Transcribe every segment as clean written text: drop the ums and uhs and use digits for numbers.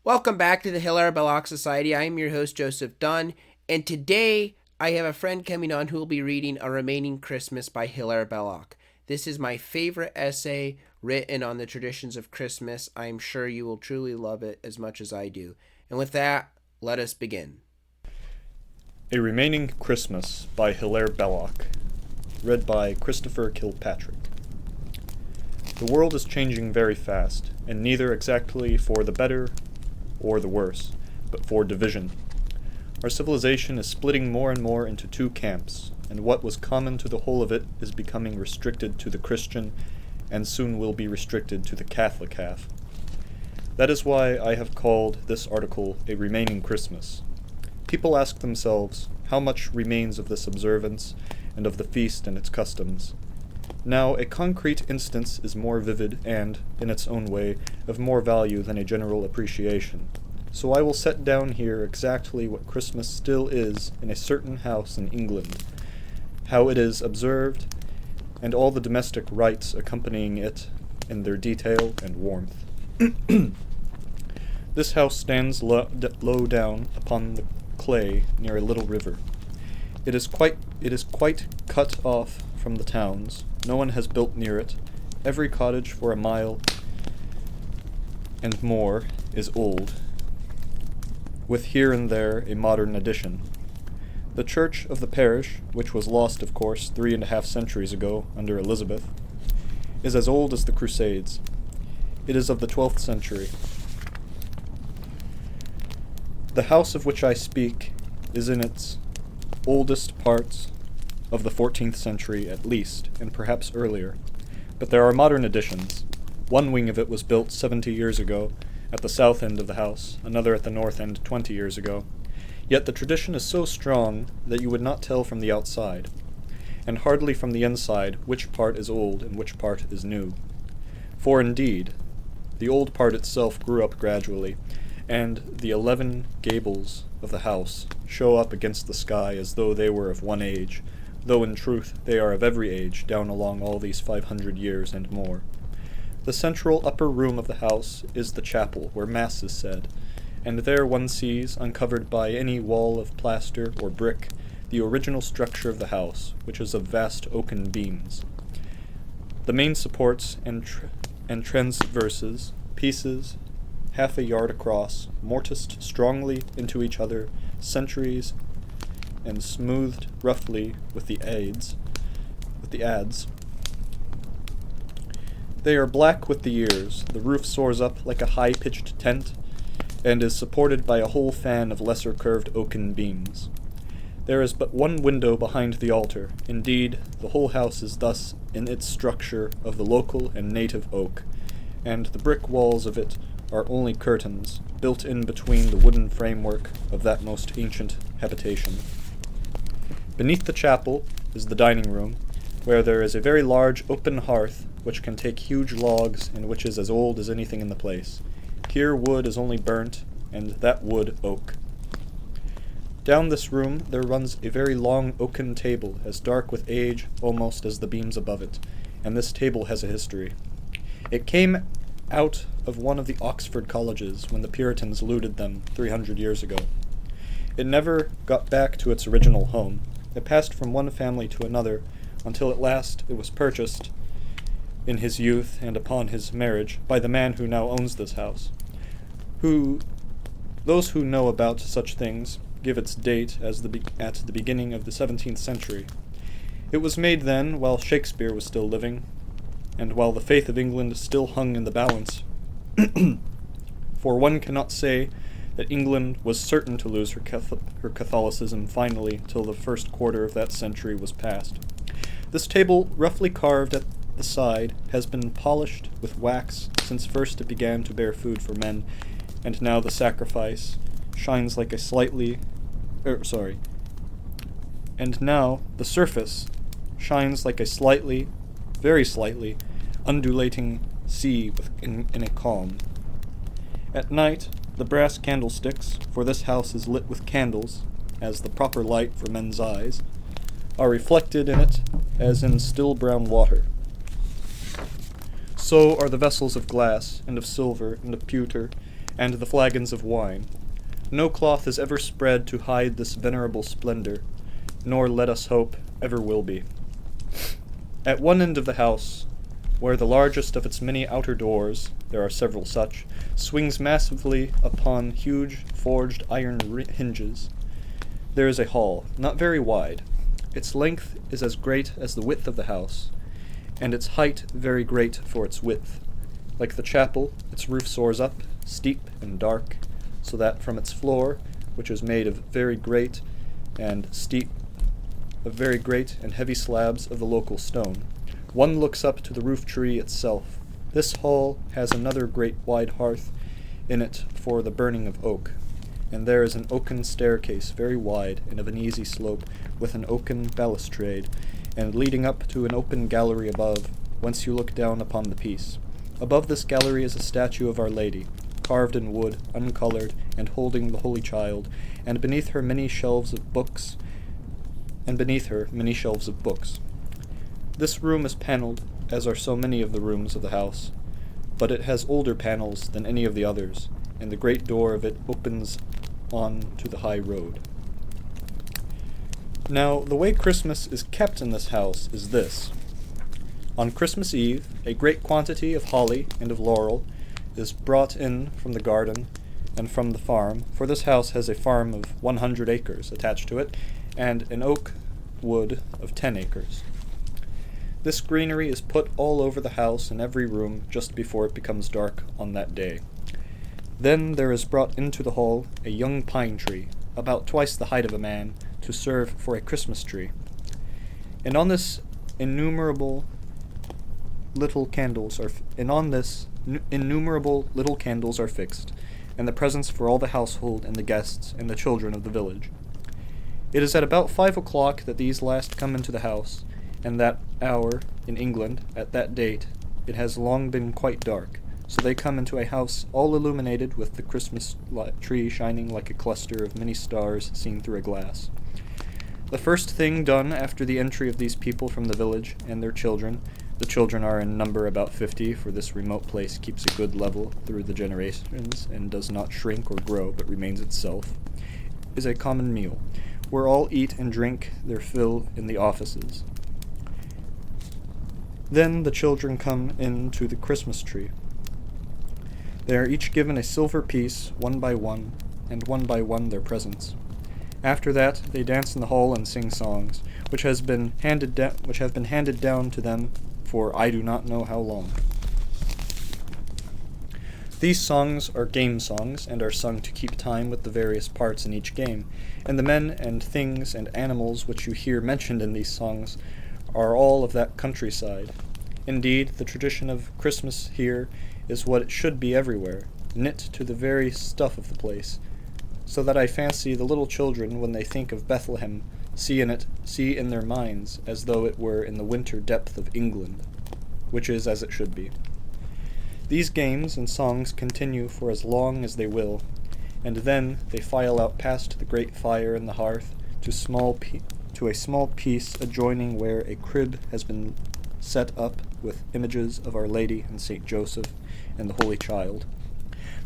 Welcome back to the Hilaire Belloc Society. I am your host, Joseph Dunn, and today I have a friend coming on who will be reading A Remaining Christmas by Hilaire Belloc. This is my favorite essay written on the traditions of Christmas. I am sure you will truly love it as much as I do. And with that, let us begin. A Remaining Christmas by Hilaire Belloc, read by Christopher Kilpatrick. The world is changing very fast, and neither exactly for the better or the worse, but for division. Our civilization is splitting more and more into two camps, and what was common to the whole of it is becoming restricted to the Christian, and soon will be restricted to the Catholic half. That is why I have called this article A Remaining Christmas. People ask themselves, how much remains of this observance, and of the feast and its customs? Now, a concrete instance is more vivid and, in its own way, of more value than a general appreciation. So I will set down here exactly what Christmas still is in a certain house in England, how it is observed, and all the domestic rites accompanying it in their detail and warmth. This house stands low down upon the clay near a little river. It is quite cut off from the towns. No one has built near it. Every cottage for a mile and more is old, with here and there a modern addition. The church of the parish, which was lost, of course, 3.5 centuries ago under Elizabeth, is as old as the Crusades. It is of the 12th century. The house of which I speak is in its oldest parts of the 14th century at least, and perhaps earlier. But there are modern additions. One wing of it was built 70 years ago, at the south end of the house, another at the north end 20 years ago. Yet the tradition is so strong that you would not tell from the outside, and hardly from the inside, which part is old and which part is new. For indeed, the old part itself grew up gradually, and the 11 gables of the house show up against the sky as though they were of one age, though in truth they are of every age down along all these 500 years and more. The central upper room of the house is the chapel, where Mass is said, and there one sees, uncovered by any wall of plaster or brick, the original structure of the house, which is of vast oaken beams. The main supports and transverses, pieces, half a yard across, mortised strongly into each other, centuries, and smoothed roughly with the adze. They are black with the years. The roof soars up like a high-pitched tent, and is supported by a whole fan of lesser curved oaken beams. There is but one window behind the altar. Indeed, the whole house is thus in its structure of the local and native oak, and the brick walls of it are only curtains, built in between the wooden framework of that most ancient habitation. Beneath the chapel is the dining room, where there is a very large open hearth which can take huge logs and which is as old as anything in the place. Here wood is only burnt, and that wood oak. Down this room there runs a very long oaken table, as dark with age almost as the beams above it, and this table has a history. It came out of one of the Oxford colleges when the Puritans looted them 300 years ago. It never got back to its original home. It passed from one family to another, until at last it was purchased, in his youth and upon his marriage, by the man who now owns this house. Those who know about such things give its date as at the beginning of the 17th century. It was made then, while Shakespeare was still living, and while the faith of England still hung in the balance. For one cannot say that England was certain to lose her Catholicism finally till the first quarter of that century was past. This table, roughly carved at the side, has been polished with wax since first it began to bear food for men, and now the sacrifice shines like a and now the surface shines like a very slightly, undulating sea in a calm. At night, the brass candlesticks, for this house is lit with candles, as the proper light for men's eyes, are reflected in it as in still brown water. So are the vessels of glass, and of silver, and of pewter, and the flagons of wine. No cloth is ever spread to hide this venerable splendor, nor, let us hope, ever will be. At one end of the house, where the largest of its many outer doors, there are several such, swings massively upon huge forged iron hinges, there is a hall, not very wide. Its length is as great as the width of the house, and its height very great for its width. Like the chapel, its roof soars up, steep and dark, so that from its floor, which is made of very great and heavy slabs of the local stone, one looks up to the roof tree itself. This hall has another great wide hearth in it for the burning of oak, and there is an oaken staircase very wide and of an easy slope, with an oaken balustrade, and leading up to an open gallery above, whence you look down upon the piece. Above this gallery is a statue of Our Lady, carved in wood, uncolored, and holding the Holy Child, and beneath her many shelves of books. This room is panelled, as are so many of the rooms of the house, but it has older panels than any of the others, and the great door of it opens on to the high road. Now, the way Christmas is kept in this house is this. On Christmas Eve, a great quantity of holly and of laurel is brought in from the garden and from the farm, for this house has a farm of 100 acres attached to it, and an oak wood of 10 acres. This greenery is put all over the house in every room just before it becomes dark on that day. Then there is brought into the hall a young pine tree, about twice the height of a man, to serve for a Christmas tree. And on this innumerable little candles are fixed, and the presents for all the household and the guests and the children of the village. It is at about 5 o'clock that these last come into the house, and that hour, in England, at that date, it has long been quite dark, so they come into a house all illuminated with the Christmas tree shining like a cluster of many stars seen through a glass. The first thing done after the entry of these people from the village and their children, the children are in number about 50, for this remote place keeps a good level through the generations and does not shrink or grow but remains itself, is a common meal, where all eat and drink their fill in the offices. Then the children come in to the Christmas tree. They are each given a silver piece, one by one, and one by one their presents. After that, they dance in the hall and sing songs, which have been handed down to them for I do not know how long. These songs are game songs, and are sung to keep time with the various parts in each game, and the men and things and animals which you hear mentioned in these songs are all of that countryside. Indeed, the tradition of Christmas here is what it should be everywhere, knit to the very stuff of the place, so that I fancy the little children, when they think of Bethlehem, see in their minds as though it were in the winter depth of England, which is as it should be. These games and songs continue for as long as they will, and then they file out past the great fire in the hearth to a small piece adjoining where a crib has been set up with images of Our Lady and St. Joseph and the Holy Child.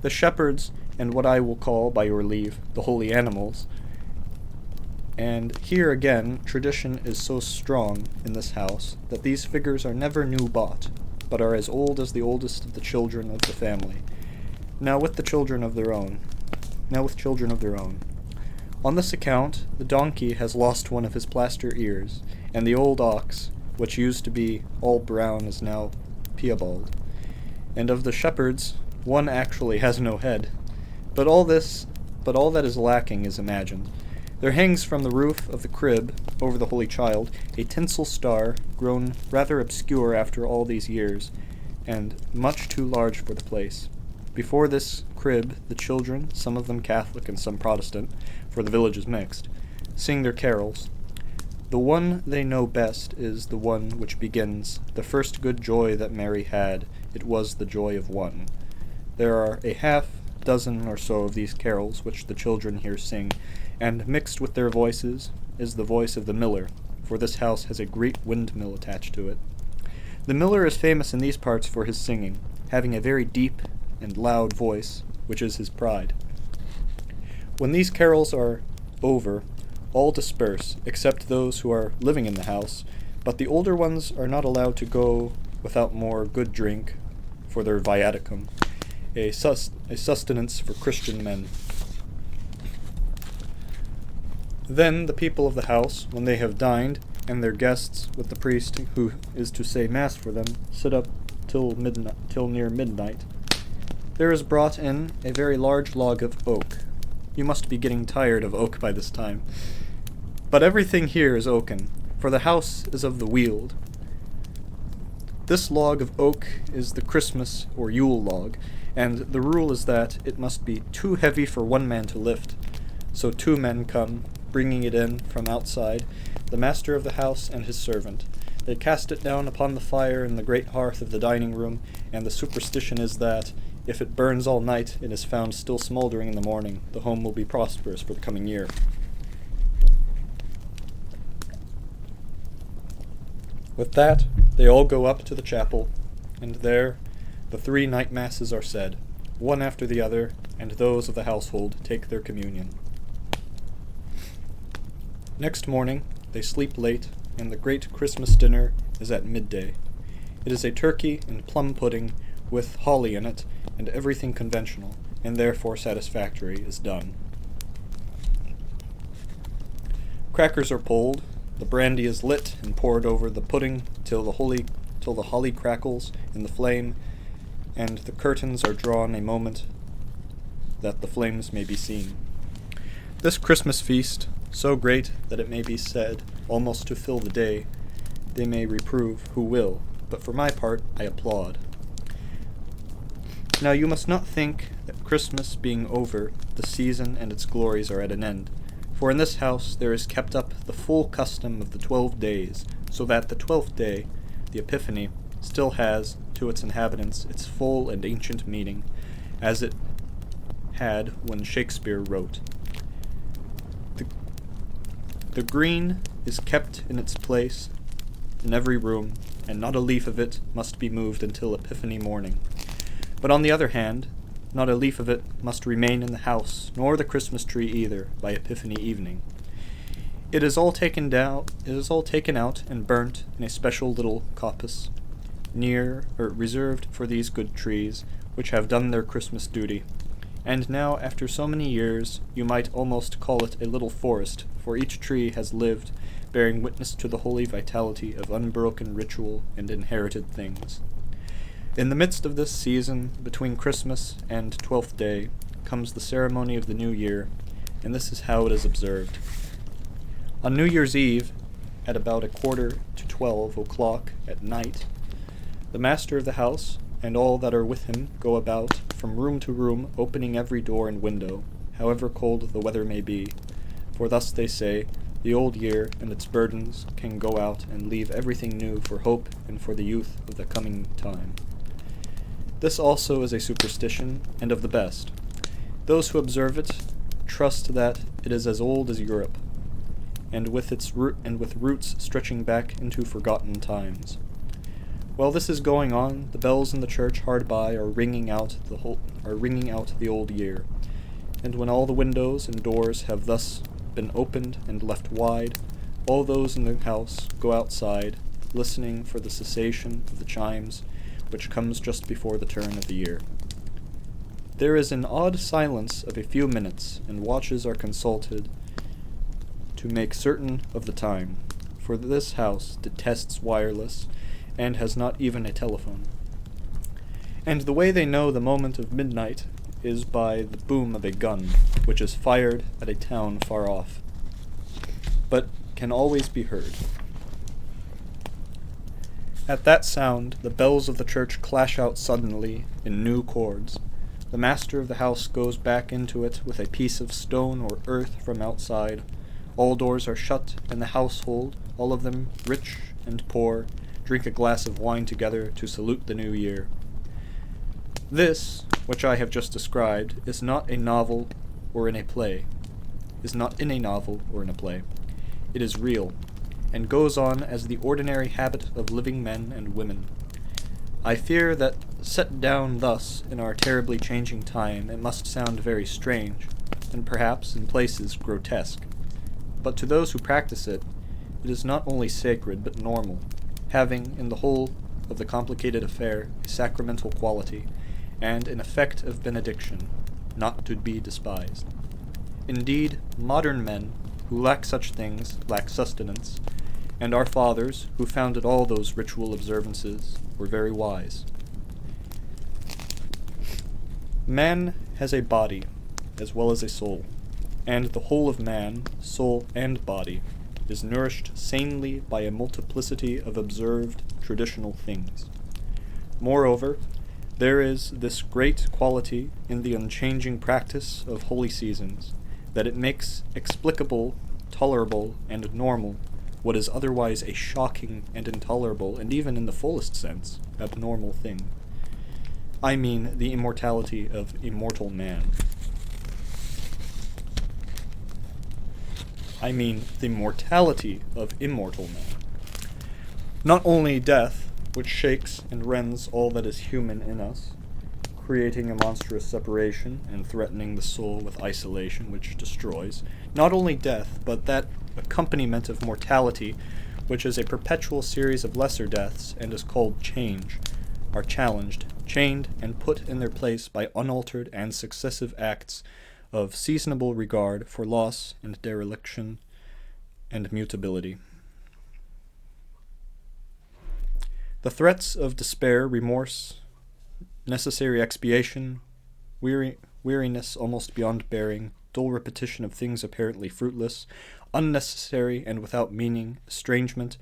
The shepherds, and what I will call, by your leave, the holy animals. And here again, tradition is so strong in this house that these figures are never new bought, but are as old as the oldest of the children of the family, now with children of their own. On this account, the donkey has lost one of his plaster ears, and the old ox, which used to be all brown, is now piebald. And of the shepherds, one actually has no head. But all that is lacking is imagined. There hangs from the roof of the crib, over the Holy Child, a tinsel star, grown rather obscure after all these years, and much too large for the place. Before this crib, the children, some of them Catholic and some Protestant, for the village is mixed, sing their carols. The one they know best is the one which begins, "The first good joy that Mary had, it was the joy of one." There are a half-dozen or so of these carols which the children here sing, and mixed with their voices is the voice of the miller, for this house has a great windmill attached to it. The miller is famous in these parts for his singing, having a very deep and loud voice, which is his pride. When these carols are over, all disperse, except those who are living in the house, but the older ones are not allowed to go without more good drink for their viaticum, a sustenance for Christian men. Then the people of the house, when they have dined, and their guests, with the priest who is to say mass for them, sit up till near midnight, there is brought in a very large log of oak. You must be getting tired of oak by this time. But everything here is oaken, for the house is of the Weald. This log of oak is the Christmas or Yule log, and the rule is that it must be too heavy for one man to lift. So 2 men come, bringing it in from outside, the master of the house and his servant. They cast it down upon the fire in the great hearth of the dining room, and the superstition is that, if it burns all night and is found still smoldering in the morning, the home will be prosperous for the coming year. With that, they all go up to the chapel, and there the 3 night masses are said, one after the other, and those of the household take their communion. Next morning, they sleep late, and the great Christmas dinner is at midday. It is a turkey and plum pudding with holly in it, and everything conventional, and therefore satisfactory, is done. Crackers are pulled, the brandy is lit and poured over the pudding till the holly crackles in the flame, and the curtains are drawn a moment that the flames may be seen. This Christmas feast, so great that it may be said almost to fill the day, they may reprove who will, but for my part I applaud. Now you must not think that Christmas being over, the season and its glories are at an end, for in this house there is kept up the full custom of the 12 days, so that the 12th day, the Epiphany, still has, to its inhabitants, its full and ancient meaning, as it had when Shakespeare wrote. The green is kept in its place in every room, and not a leaf of it must be moved until Epiphany morning. But on the other hand, not a leaf of it must remain in the house, nor the Christmas tree either, by Epiphany evening. It is all taken out and burnt in a special little coppice, reserved for these good trees, which have done their Christmas duty. And now, after so many years, you might almost call it a little forest, for each tree has lived, bearing witness to the holy vitality of unbroken ritual and inherited things. In the midst of this season, between Christmas and 12th day, comes the ceremony of the New Year, and this is how it is observed. On New Year's Eve, at about 11:45 at night, the master of the house and all that are with him go about from room to room, opening every door and window, however cold the weather may be, for thus they say, the old year and its burdens can go out and leave everything new for hope and for the youth of the coming time. This also is a superstition, and of the best. Those who observe it trust that it is as old as Europe, and with roots stretching back into forgotten times. While this is going on, the bells in the church hard by are ringing out the old year, and when all the windows and doors have thus been opened and left wide, all those in the house go outside, listening for the cessation of the chimes, which comes just before the turn of the year. There is an odd silence of a few minutes, and watches are consulted to make certain of the time, for this house detests wireless, and has not even a telephone. And the way they know the moment of midnight is by the boom of a gun, which is fired at a town far off, but can always be heard. At that sound, the bells of the church clash out suddenly in new chords. The master of the house goes back into it with a piece of stone or earth from outside. All doors are shut, and the household, all of them rich and poor, drink a glass of wine together to salute the new year. This, which I have just described, is not in a novel or in a play. It is real, and goes on as the ordinary habit of living men and women. I fear that, set down thus in our terribly changing time, it must sound very strange, and perhaps, in places, grotesque. But to those who practice it, it is not only sacred, but normal, having, in the whole of the complicated affair, a sacramental quality, and an effect of benediction, not to be despised. Indeed, modern men, who lack such things, lack sustenance, and our fathers, who founded all those ritual observances, were very wise. Man has a body, as well as a soul, and the whole of man, soul and body, is nourished sanely by a multiplicity of observed traditional things. Moreover, there is this great quality in the unchanging practice of holy seasons, that it makes explicable, tolerable, and normal what is otherwise a shocking and intolerable, and even in the fullest sense, abnormal thing. I mean the immortality of immortal man. I mean the mortality of immortal man. Not only death, which shakes and rends all that is human in us, creating a monstrous separation and threatening the soul with isolation which destroys, not only death, but that accompaniment of mortality, which is a perpetual series of lesser deaths and is called change, are challenged, chained, and put in their place by unaltered and successive acts of seasonable regard for loss and dereliction and mutability. The threats of despair, remorse, necessary expiation, weariness almost beyond bearing, dull repetition of things apparently fruitless, unnecessary and without meaning, estrangement,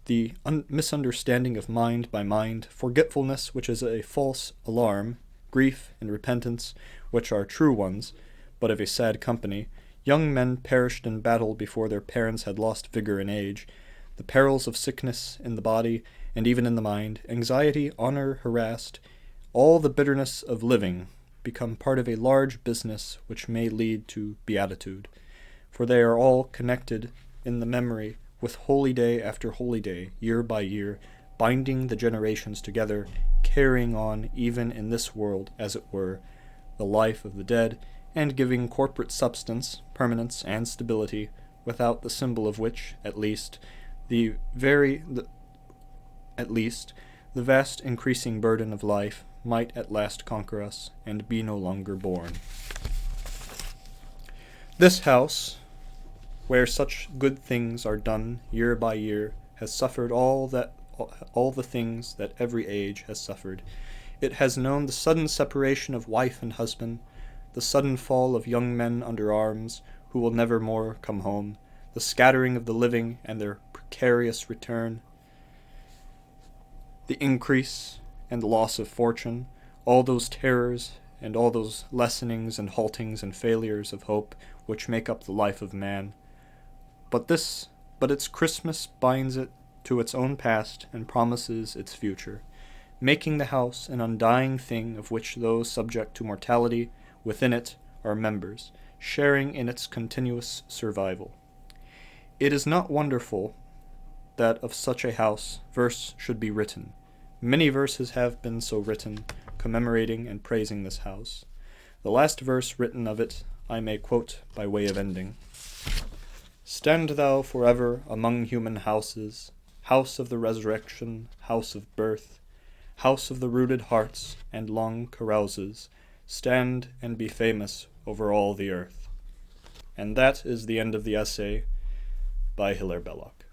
the misunderstanding of mind by mind, forgetfulness, which is a false alarm, grief and repentance, which are true ones, but of a sad company, young men perished in battle before their parents had lost vigor and age, the perils of sickness in the body and even in the mind, anxiety, honor harassed, all the bitterness of living become part of a large business which may lead to beatitude, for they are all connected in the memory with holy day after holy day, year by year, binding the generations together, carrying on, even in this world, as it were, the life of the dead, and giving corporate substance, permanence, and stability, without the symbol of which, at least, the vast increasing burden of life might at last conquer us, and be no longer borne. This house, where such good things are done year by year, has suffered all the things that every age has suffered. It has known the sudden separation of wife and husband, the sudden fall of young men under arms, who will never more come home, the scattering of the living and their precarious return, the increase and the loss of fortune, all those terrors and all those lessenings and haltings and failures of hope which make up the life of man. But its Christmas binds it to its own past and promises its future, making the house an undying thing of which those subject to mortality within it are members, sharing in its continuous survival. It is not wonderful that of such a house verse should be written. Many verses have been so written, commemorating and praising this house. The last verse written of it I may quote by way of ending. Stand thou forever among human houses, house of the resurrection, house of birth, house of the rooted hearts and long carouses, stand and be famous over all the earth. And that is the end of the essay by Hilaire Belloc.